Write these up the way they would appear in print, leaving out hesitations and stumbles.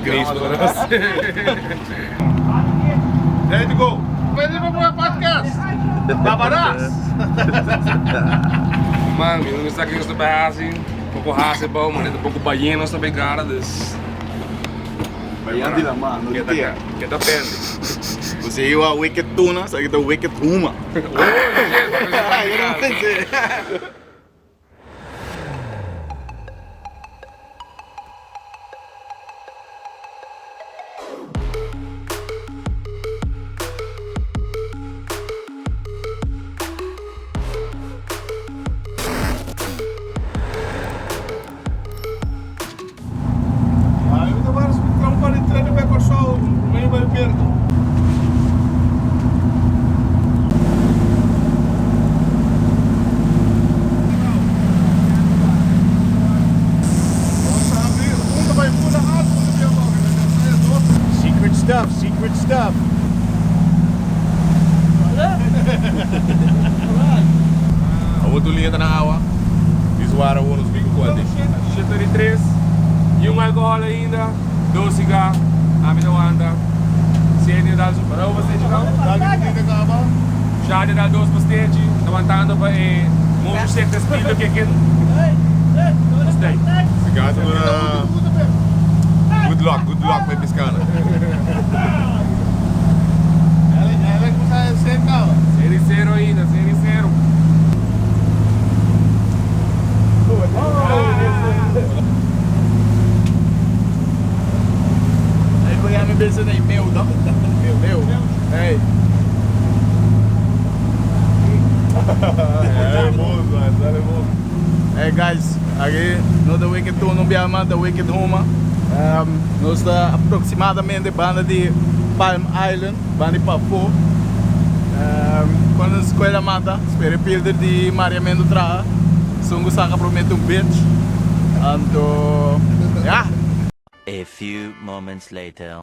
Grace for us. Ready to go. Pwede mo mga podcast. Babaras. Mano, eu não sei aqui nesta base. Pouco raça bom, mano. Um pouco baiano nesta pegada des. Bayan din naman, no dia. Que tá pende. Você iu a wicked tuna, sa kita wicked HUMA. Eu não pensei. Secret stuff. Outro linha tá na água. Isso era um dos bicos quantos. 33. E álcool ainda. 2 cigarros. A minha anda. Sênior dá para você tirar. Já de dar 2 bastante. Levantando para muito certo espírito que aqui. Gostei. Cigarro good luck met piscana. Ela começa a ser calma. Série 0 ainda, série 0. Aí eu ia me pensando aí, meu. Hey. Hey guys, aqui no The Wicked Tour no Biama, The Wicked HUMA. Nós está aproximadamente banda de Palm Island, banda de Papo. Quando a escola mata, espero perder de mareamento traga. Sungo saca promete bitch. Então, yeah. A few moments later.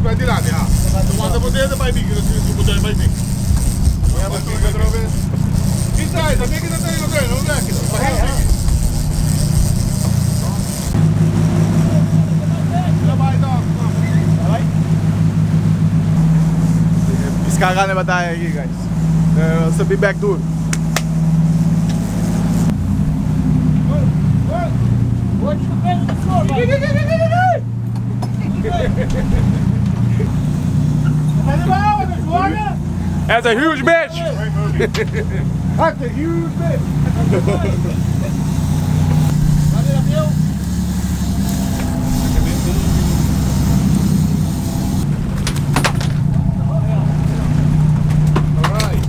Vai de lá, tu manda por dentro, vai vir, se puder, vai vir. Vai vir outra vez. E sai, também que não tem lugar, não é aqui. Piscar na batalha aqui, guys. Subir back tour. That's a huge bitch! That's a huge bitch! Alright.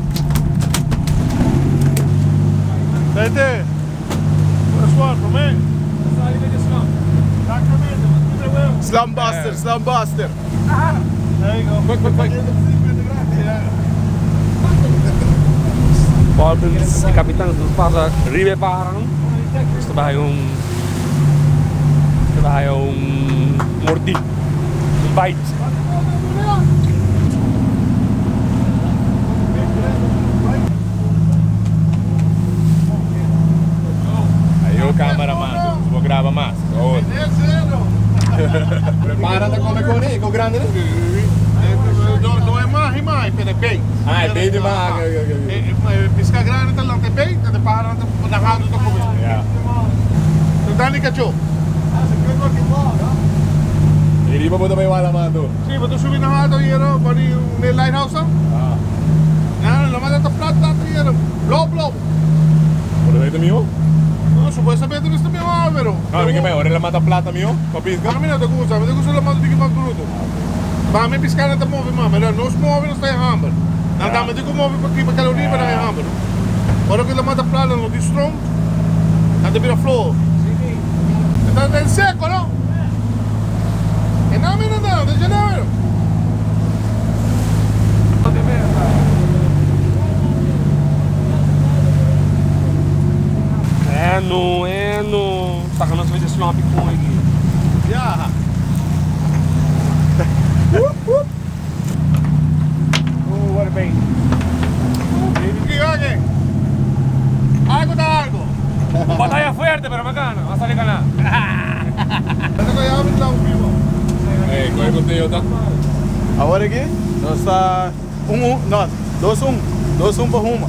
Tete, what's one for me? Slum buster. There you go. Quick. Volgens si kapitan para ribeparan. Gusto ba yung mordi? Yung bite. Aí o cameraman, vou gravar mais. Prepara-te com o grande, né? Não é mais, pede bem. Ah, é bem demais. Pisca grande, não tem bem, te para na rádio do comer. Não dá nem cachorro. Ele vai botar wala mando. Sim, vou subir na rádio e era para o lighthouse. Não, não manda plata e era blow. Por aí também. No, supuestamente no está mi pero. Ah, perché ora la mata plata mio? Capisco? Ma non mi gusta la mano di che mantenuto. Ma mi piscare da muove mamma, non si muove non stai hammer. Andam di come muove perché calorie per hai hammer. Ora che la mata plata non di strong. Anda per la floor. Sì. Sta in secco, no? E non mi non de janeiro. swampy coin here. Yeah. Oh, what a bait. Oye, algo está algo. Batalla fuerte, pero bacana. Va a salir ganar. Ano kaya kami lang vivo? Hey, coge contigo, tá? Agora aqui, nós está 2-1 para Huma.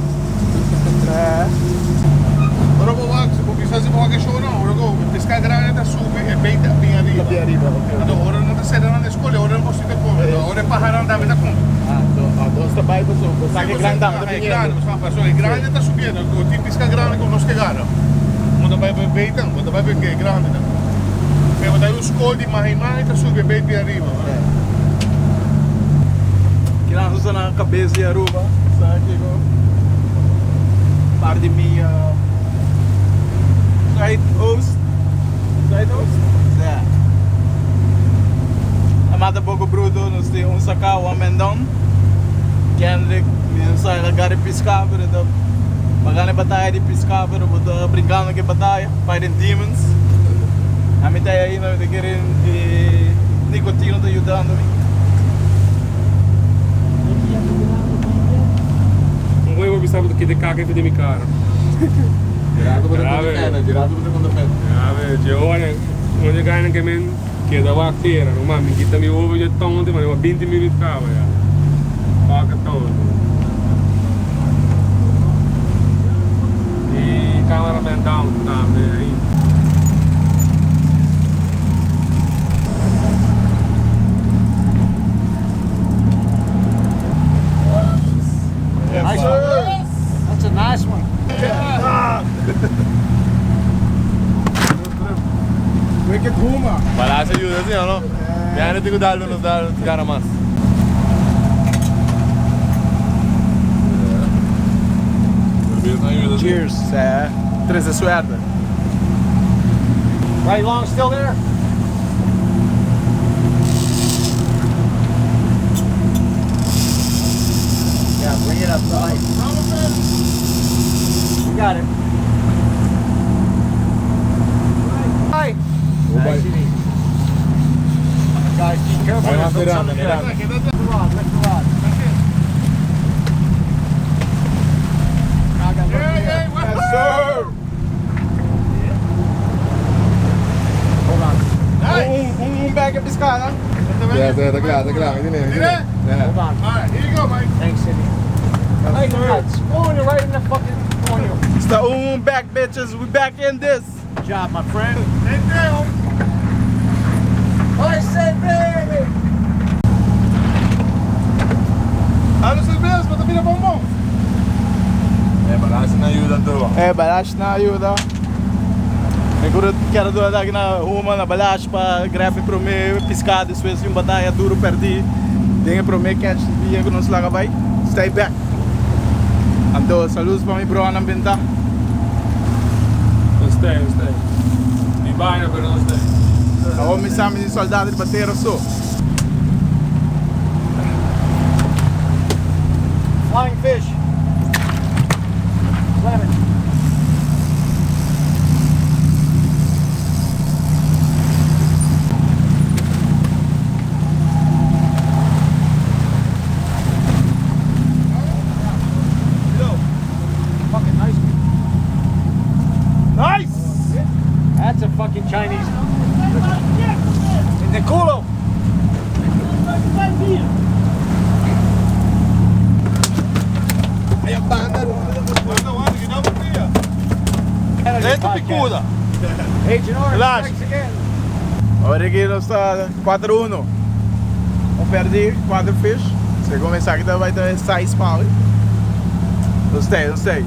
Ora vou lá, porque se vou aqui show não, ora vou pescar grande da sube e bem bem arriba. Bem arriba, ok. Então, ora não está sendo na escola, ora não posso ter como. Ora é para andar bem da conta. Nós está bem, pessoal. Você está grande, está É grande, é grande está subindo, o tipo pescar grande com nós que gara. Quando vai bem então, quando vai bem grande. Mas daí os cold mais está subindo bem arriba. Que nós usamos na cabeça de Aruba, sabe aqui com par de minha Zuidoost. Ja. A mata pouco bruto, nós temos sacau, um amendão. Kennelijk, nós saímos agora de pescar, então bagana batalha de pescar, pero botar brincando que batalha, fighting demons. A mim tá aí, nós querendo Nicotino tá ajudando-me. Non volevo pensare che ti cacca e ti mi caro. Girato per Grave. seconda fetta. Vabbè, ora non è gaina che mi chiede a terra, ma mi chiede mi uovo e tonte, ma ne va 20 minuti cava ya. Paga tonte. E cameraman down também. Nice one. That's a nice one. Wicked Huma. Para se ajuda assim, não? Já tenho dado nos dar cara mais. Cheers. 13 suerte. Right long still there? Yeah, bring it up tight. You got it. Hi. Nice to meet you. Guys, be careful. Vai, There's vai, something vai, there. vai. Lift the rod, lift the rod. Now I gotta look here. Yes, sir. Hold on. Bag of piscada. Tá claro, entendeu? Hold on. Alright, here you go, Mike. Thanks, Sidney. Hey, nuts. Oh, you're right in the fucking corner. It's the back, bitches. We back in this. Good job, my friend. Entendeu? I said, baby. Ano vocês mesmos, mas também é bom. Balance na ajuda tu. Balash na ajuda. Eu quero doar aqui na Huma, na Balash, para greve para mim, piscada, isso é uma batalha duro perdi. Tem para mim catch dia que nos laga vai. Stay back. Ando, saludos para mi bro na benta. Non stai. Di bagno però non stai. Agora me chama de soldado de bater só. Flying fish. Lemon. Fucking nice. Nice! That's a fucking Chinese. In the culo. Aí a banda. Lento picuda. Agent Orange Relax. strikes again. Agora aqui nós está 4-1. Perdi 4 fish. Se começar aqui vai ter 6 pau. Não sei.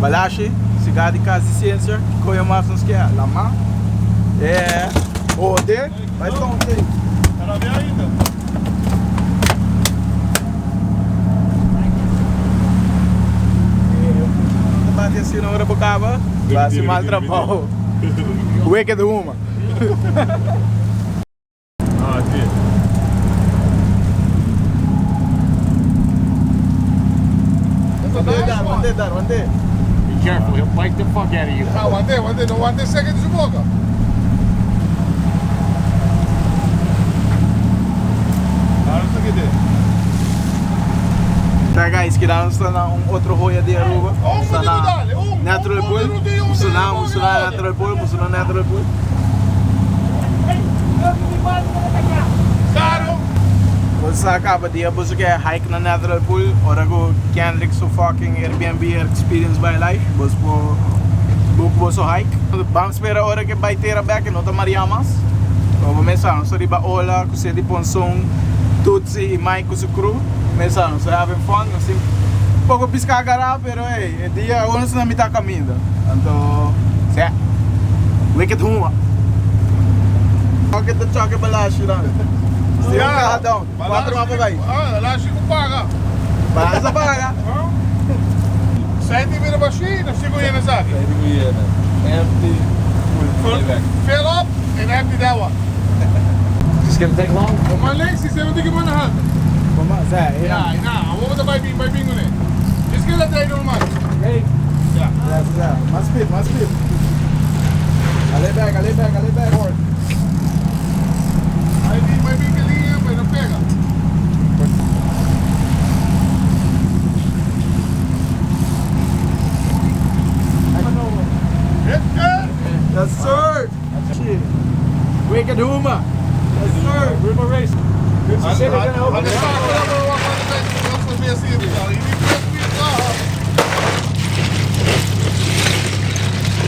Balashi, cigarro de casa de ciência, que coisa mais nos quer. Lama. Ode, vai tonte. Era bem ainda. Bate assim na hora bocava, vai se mal trabalho. Wicked Huma. Ah, sì. One day. Be careful, he'll bite the fuck out of you. Ah, one day, não one day second de boca. Tá, guys, quedamos na outro roia de Aruba. Está na natural pool. Musuna natural pool, musuna natural pool. Claro! Você acaba de você quer hike na natural pool, ora go can't so fucking Airbnb experience by life. Você book você hike. Vamos esperar hora que vai ter a back não tá Mariamas. Vamos começar, não sei ba ola, que se de ponson, Tutsi e Mike com seu crew. Começar, não sei having fun, não sei. Pouco piscar gará, pero é dia onde na mitad caminho. Então, se wicked HUMA. Pocket the chocolate balashi lang. Still ka down. 4 mga bagay. Lashi ko paga. Para sa paga. Senti weer een machine, of zie je een zak? Empty. Fill up and empty that one. Is this gonna take long? Kom maar links, die zijn natuurlijk in mijn hand. Kom maar, say. Ja, nou, we moeten bij bingo nee. Just get that thing normaal. Hey. Ja. Yeah. Mas speed. Ale back. Forward. Bij bingo liggen, bij de pega. Yes, sir. Wicked HUMA. Yes, sir. River race. Good to see you gonna open it.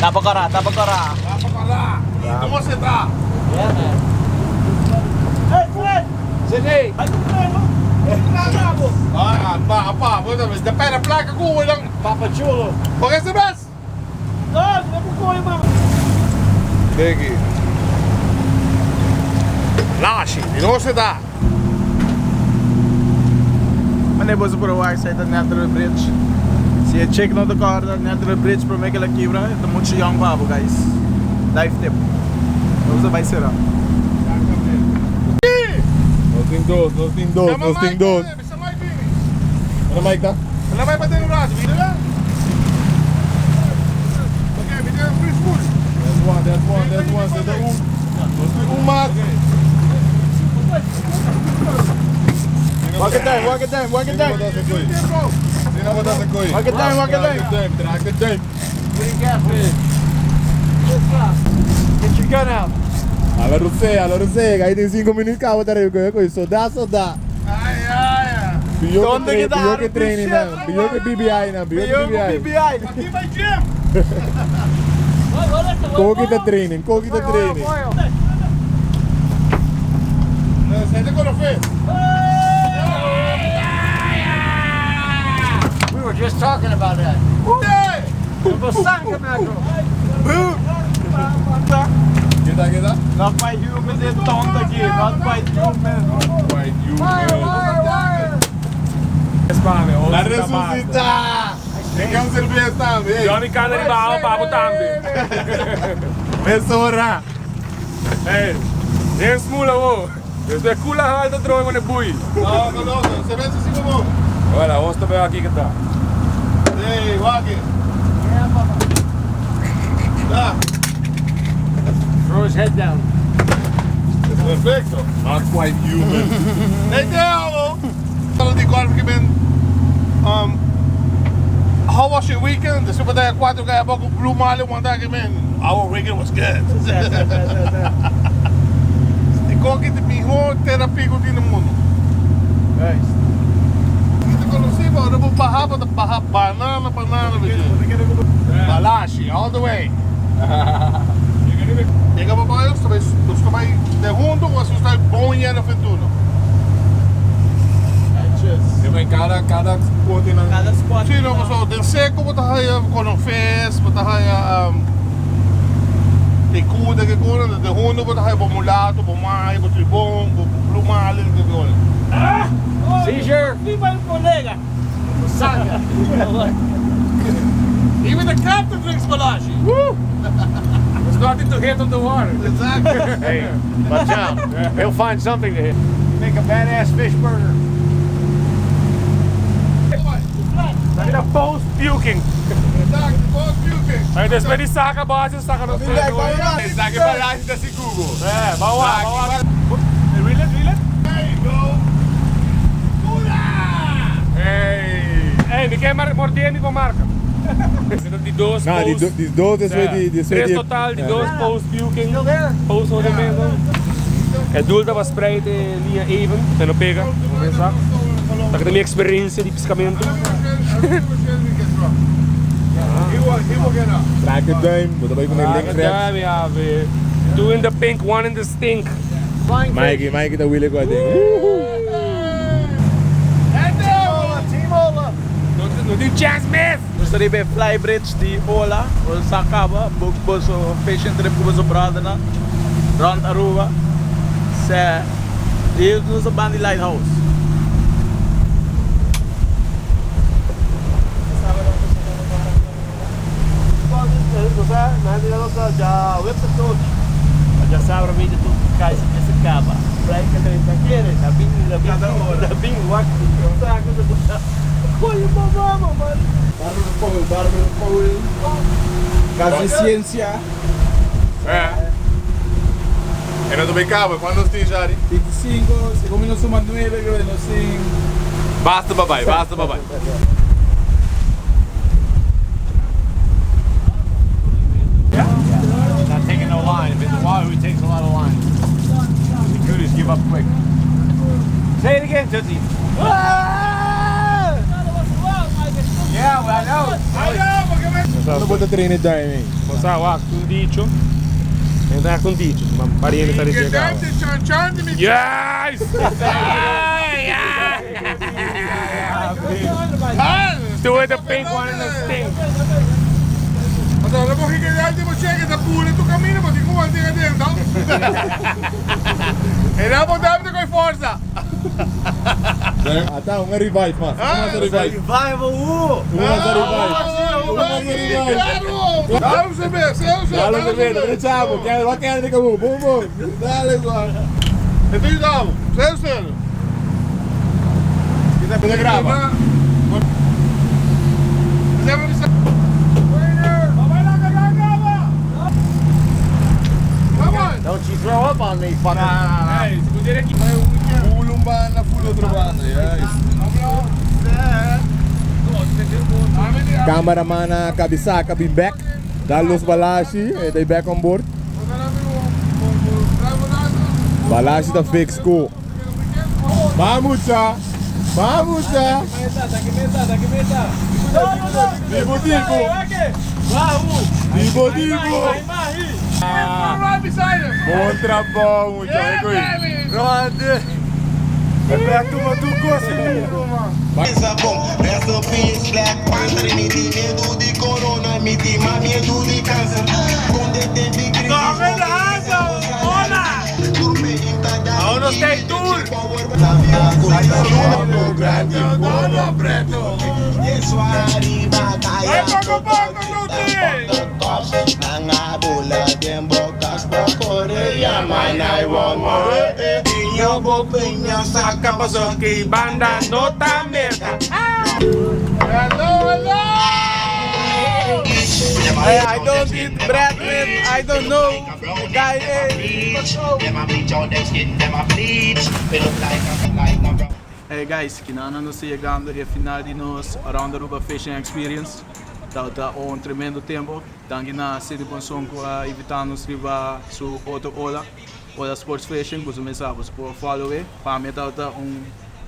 Tapakara. ¿Cómo se está? Yeah, man. Hey, Fred! Sydney! Pa, de pera placa com lang. Papa Chulo! Wat is de best? No, never call him up. Biggie. Lashi, ¿cómo se está? Wanneer was por waar side the natural bridge. Se je check naar de car, the natural bridge para make la quebra, então muito young babo, guys. Life tip. Vamos vai ser. Nos tem dois. Ano mic tá? Wala may patay ng braso, video lang. Okay, video lang free food. That's one. Sa daun. Nos tem umat. Walk it down. Sino ba sa koy? Walk it down. Drag it down. Pretty careful. Get your gun out. Alla Rosé, aí tem 5 minutos que eu vou dar aí com isso. Soldar. Ai. Pior que treine não, pior que BBI não, BBI. Aqui vai gym. Qual que tá training? Sente com o fez. We were just talking about that. Kita? Not by human, they don't again. Not by human. La resucita. Ficamos servindo também. Johnny kan er niet behouden, Pabo tambi. Mesora. Hey, nem smula wo. Dus de kula haalt de droom met de boei. No, se ve assim como. Voilà, vamos te ver aqui que tá. Ei, Wagi. Tá. Throw his head down. Perfecto. Not quite human. Hey, Deo. Fala de golf que ben. How was your weekend? The Super Day 4 kaya bago Blue Mali one day man. Our weekend was good. Ikaw kita mejor terapia ko din mo. Guys. Kita conocido, ano mo baha banana Balashi all the way. Chega pa ba yun? Gusto ba de junto o gusto ba bom yan na fentuno? Em cada spot in Cada spot. Sim, não, mas den seco mo tayo kono fest, mo tayo ikuda que kono de junto mo tayo bomulato, bomay, mo tribong, plumalin que kono. Seizure! Viva el colega! Saga! Even the captain drinks Balashi. Woo! Starting to hit on the water. Exactly. Hey, watch out. He'll find something to hit. Make a badass fish burger. Look at the post puking. Exactly, both puking. Ay, dus met die zaken basis, zaken nog steeds door. Exactly, Balashi da si Google. Bawa. Reel it. There you go. Kula! Hey. me quer morder me com marca. Die doos Nou, die doos is weer die... Tres total, die doos post puking, post rodamento. Het doel dat was spreid linha even, en não pega, vamos pensar. Dat é a minha experiência de pescamento. Draai de duim, moet er even naar links rechts. Duim, ja, weer. Two in the pink, one in the stink. Mikey, dat wil ik wel ding. Não tem chance mesmo. Nós estamos bem flybridge de Ola, o Sacaba, o fishing trip com o brother na, rond Aruba. Hier is onze band die lighthouse. Já sabe a mídia tudo que cai esse caba. Para que ele está querendo, da bing, o saco de olha mamãe, mano. Barulho no pole. Gasiciência. E non dove cavo, quando stai già? 25, siccome non sono 9, credo sì. Basta papai, basta papai. Not taking no line. If it's a wahoo, he takes a lot of line. The cooties give up quick. Say it again, Tootsie. Yeah, well, I know. Não bota treino de duim, hein? Você vai com dicho. Entrar com dicho, mas parinha está dizendo. Yes! Two in the pink, one in the stink. Allora, poi che gli altri c'è da pure, tu cammini, ma ti come ti dentro. E dopo dammi con forza. Até um revive, mano. Um revive. Revival, Dai, se vê, Dale, bebê, chavo. Quero lá quero de cabo. Bum, bum. Dale, só. E tu davo, sério? Kita boleh grava. Don't you throw up on me, fucker. Hey, se poder aqui. Full un banda, full outro banda. Cameraman Kabisaka be back. Dalos Balashi, they back on board. Balashi the fix go. Mamucha. Mamucha. Dibo dibo. Dibo dibo. Bom trabalho, muito bem. Rod. Aperta uma do gosto comigo, mano. Pensa bom, resto fiz black panther, me tem medo de corona, me tem mais medo de câncer. Quando eu tenho crise, Aún no está en tour. Saca pasó que banda no tan merda. I don't eat bread with, I don't know. The guy Hey guys, kinana nos chegando ao final de nos Around Aruba Fishing Experience. Tá um tremendo tempo. Danke na City Consum evitando-nos riba su outro Ola Sports Fishing, você me sabe, você pode follow it. Para mim tá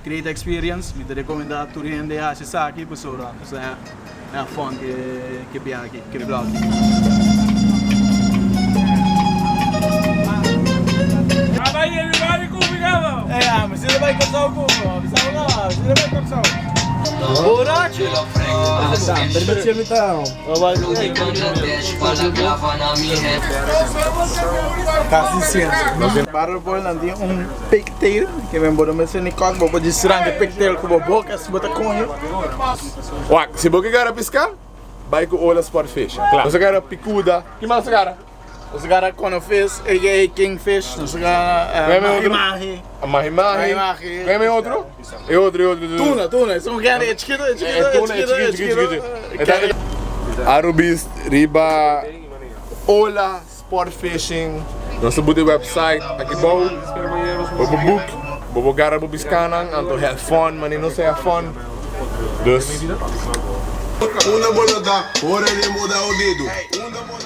great experience. Me recomendo a tu rende a se aqui, pessoal. É fun que viaja aqui, que vlog. Vai everybody comigo. Mas você vai cansar o cubo, você vai cansar. Buraco! Permite-me então. Para pôr lá tem pigtail que me botou mais nem coque, vou pôr serang pigtail com a boca, se botar com ele. Ué, se você quer pescar, vai com Ola Sport Fish. Claro. Você quer picuda, que mais você quer? Você quer conofish, a kingfish, você quer mahi-mahi. A mahi-mahi. Quer outro? É outro. Tuna, são grandes, é chiquito. Arubis, riba, Ola Sport Fishing. Nosso website, aqui bom. Vou book, vou jogar a piscanan, anto have fun, mas não sei fun. Dus, Una bolota, ora de mudar o dedo.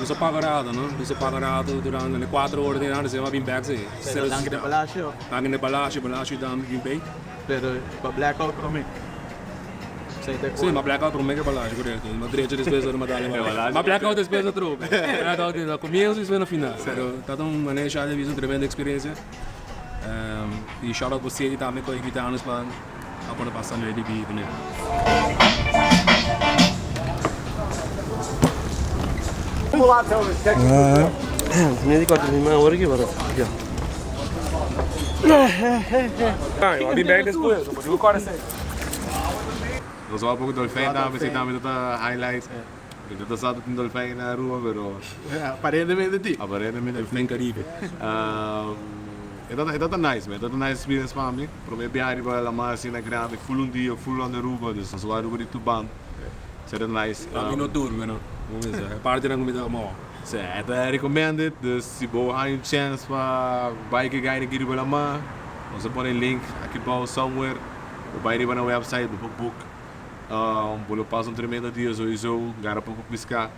isso pagarato, no? Isso pagarato durante le 4 ore di anno, se va in back, sì. Anche del Palacio, Anche nel Palacio dammi in back. per blackout come. Sì, ma blackout per me che Palacio, corretto. Ma 13 di spesa non dà le ma blackout è spesa troppo. Blackout dal comienzo fino alla finale. È stata una scelta di una tremenda esperienza. E shout out per Siedi também con i gitanos per quando passano le DB. Mi ricordo di me ora che vado. I'll be back depois, eu vou agora sim. Eu só há pouco dolfijn daar, we zitten met de highlights. Dat zat een dolfijn naar Aruba, pero Aparentemente di. aparentemente dolfijn Caribe. É dat nice, man. Dat nice experience para mim. Para mim viajar para lá mais assim na grande, full um dia, full on Aruba, dus zo Aruba die tuban. Is dat nice. Ik nog door, man. Hoe is het? Party dan met allemaal. Het recommended, dus si bo ha een chance para bike guy aqui para lá. Você põe um link aqui para somewhere. Vai ir na website, book. Bolo passa um tremendo dia, sowieso. Gara pouco piscar.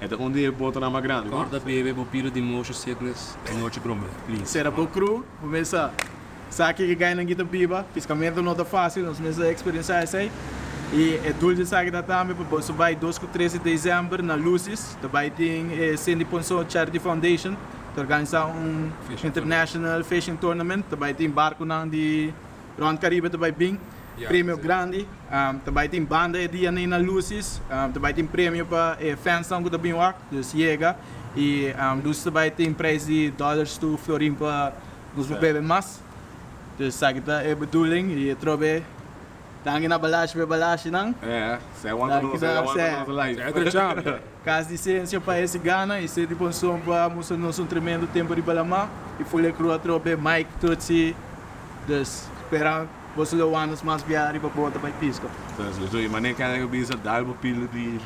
É da onde é bota na mais grande. Corta bebê, popilo de motion sickness. É noite broma, please. Será pro crew, começa. Sabe que ganha na guita piba, fiscamento não tá fácil, nós mesmos experiência essa aí. E é dulce sabe da também, porque você vai 2 com 13 de dezembro na Lucis, também tem Sandy Ponson Charity Foundation, que organiza international fishing tournament, também tem barco na de Ron Caribe também bem. Prêmio grande, também tem banda dia na Lucis, também tem prêmio para fans que também work, dus chega e dus também tem preço de dollars to florin para nos beber mais, dus sabe que é bedoeling e trobe, danke na balagem não? É, você é uma nossa live. É trechado. Caso de ciência para esse Gana e se de consumo para mostrar nosso tremendo tempo de balama e foi crua trobe Mike Tutsi, dus esperar você lo anos mais viagem para botar para pisca. Então, so maneira que eu bisa dar o pilo de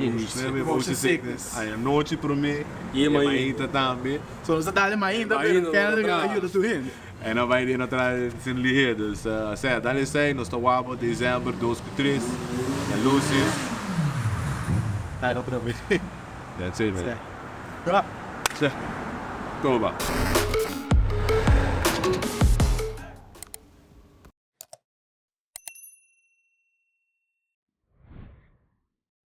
motion sickness. Aí a noite para mim e aí também. So você dá mais ainda, pero quero ajuda tu hin. En dan wij die natuurlijk zijn liggen. Dus dan is hij, nos está guapo, dezembro, 2 com 3, en Lucis. Tá, outra vez. That's it, man. Tá. Toba.